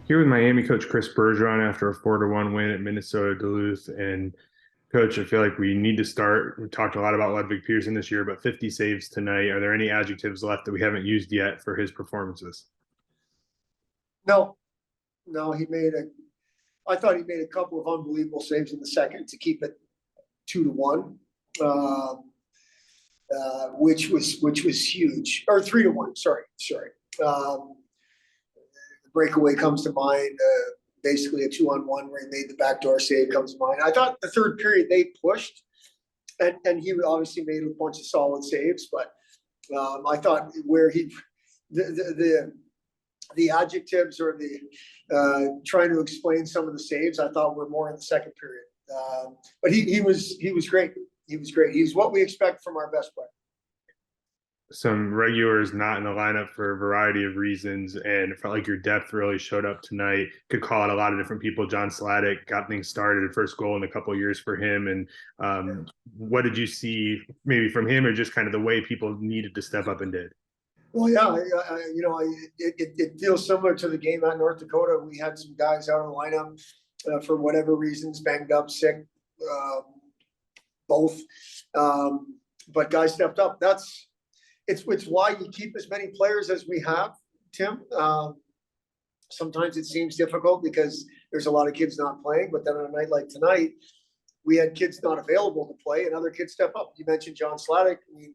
Here with Miami coach Chris Bergeron after a 4-1 win at Minnesota Duluth. And coach, I feel like we need to start. We talked a lot about Ludwig Pearson this year, but 50 saves tonight. Are there any adjectives left that we haven't used yet for his performances? No, no, I thought he made a couple of unbelievable saves in the second to keep it 2-1, which was huge, or 3-1. Sorry. The breakaway comes to mind. Basically a 2-on-1 where he made the backdoor save comes to mind. I thought the third period they pushed, and he obviously made a bunch of solid saves, but I thought where the adjectives or the trying to explain some of the saves, I thought were more in the second period. But he was great. He was great. He's what we expect from our best player. Some regulars not in the lineup for a variety of reasons, and it felt like your depth really showed up tonight. Could call out a lot of different people. John Sladek got things started, first goal in a couple of years for him. And what did you see maybe from him, or just kind of the way people needed to step up and did? Well, yeah, it feels similar to the game at North Dakota. We had some guys out of the lineup for whatever reasons, banged up, sick, both. But guys stepped up. It's why you keep as many players as we have, Tim. Sometimes it seems difficult because there's a lot of kids not playing, but then on a night like tonight, we had kids not available to play and other kids step up. You mentioned John Sladek. I mean,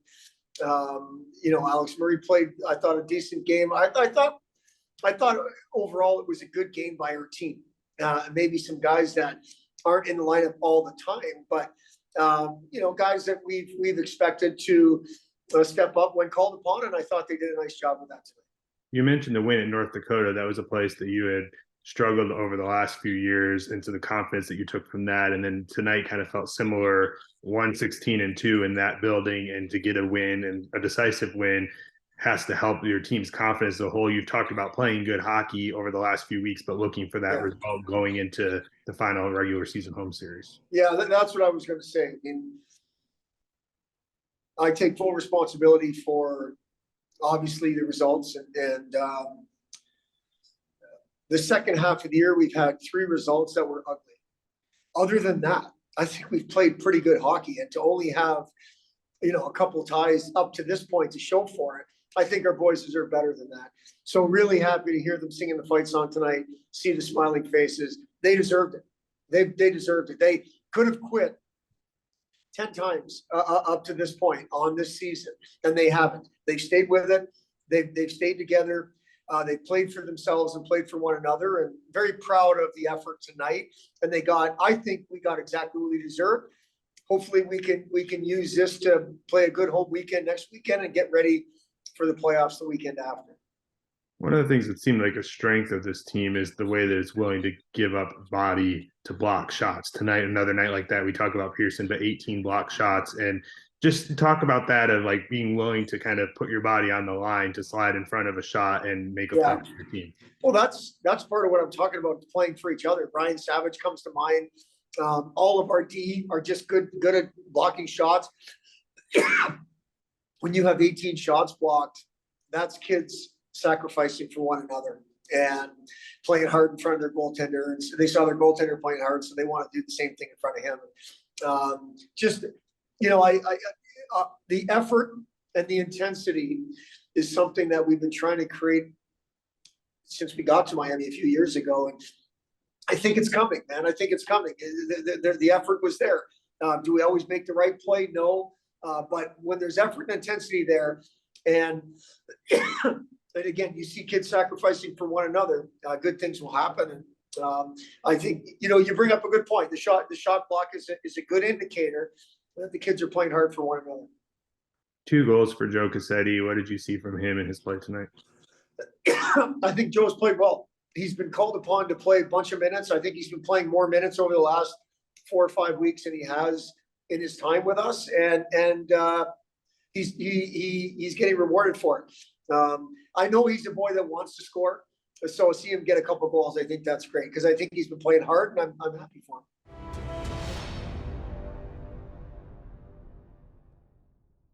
Alex Murray played, I thought, a decent game. I thought overall it was a good game by our team. Maybe some guys that aren't in the lineup all the time, but guys that we've expected to step up when called upon, and I thought they did a nice job with that tonight. You mentioned the win at North Dakota. That was a place that you had struggled over the last few years, into the confidence that you took from that. And then tonight kind of felt similar, 1-16-2 in that building, and to get a win, and a decisive win, has to help your team's confidence as a whole. You've talked about playing good hockey over the last few weeks, but looking for that result going into the final regular season home series. Yeah, that's what I was going to say. I mean, I take full responsibility for obviously the results, and the second half of the year, we've had 3 results that were ugly. Other than that, I think we've played pretty good hockey, and to only have, a couple ties up to this point to show for it, I think our boys deserve better than that. So really happy to hear them singing the fight song tonight, see the smiling faces. They deserved it. They deserved it. They could have quit 10 times up to this point on this season, and they haven't. They've stayed with it. They've stayed together. They played for themselves and played for one another, and very proud of the effort tonight. And I think we got exactly what we deserved. Hopefully we can use this to play a good home weekend next weekend and get ready for the playoffs the weekend after. One of the things that seemed like a strength of this team is the way that it's willing to give up body to block shots. Tonight, another night like that, we talk about Pearson, but 18 block shots. And just talk about that, of like being willing to kind of put your body on the line to slide in front of a shot and make a play for your team. Well, that's part of what I'm talking about, playing for each other. Brian Savage comes to mind. All of our D are just good at blocking shots. When you have 18 shots blocked, that's kids sacrificing for one another and playing hard in front of their goaltender. And so they saw their goaltender playing hard, so they want to do the same thing in front of him. The effort and the intensity is something that we've been trying to create since we got to Miami a few years ago. And I think it's coming, man. I think it's coming. The effort was there. Do we always make the right play? No. But when there's effort and intensity there, and again, you see kids sacrificing for one another, good things will happen. And I think, you bring up a good point. The shot block is a good indicator that the kids are playing hard for one another. 2 goals for Joe Cassetti. What did you see from him in his play tonight? I think Joe's played well. He's been called upon to play a bunch of minutes. I think he's been playing more minutes over the last 4 or 5 weeks than he has in his time with us, and he's getting rewarded for it. I know he's a boy that wants to score, so see him get a couple of goals. I think that's great, because I think he's been playing hard, and I'm happy for him.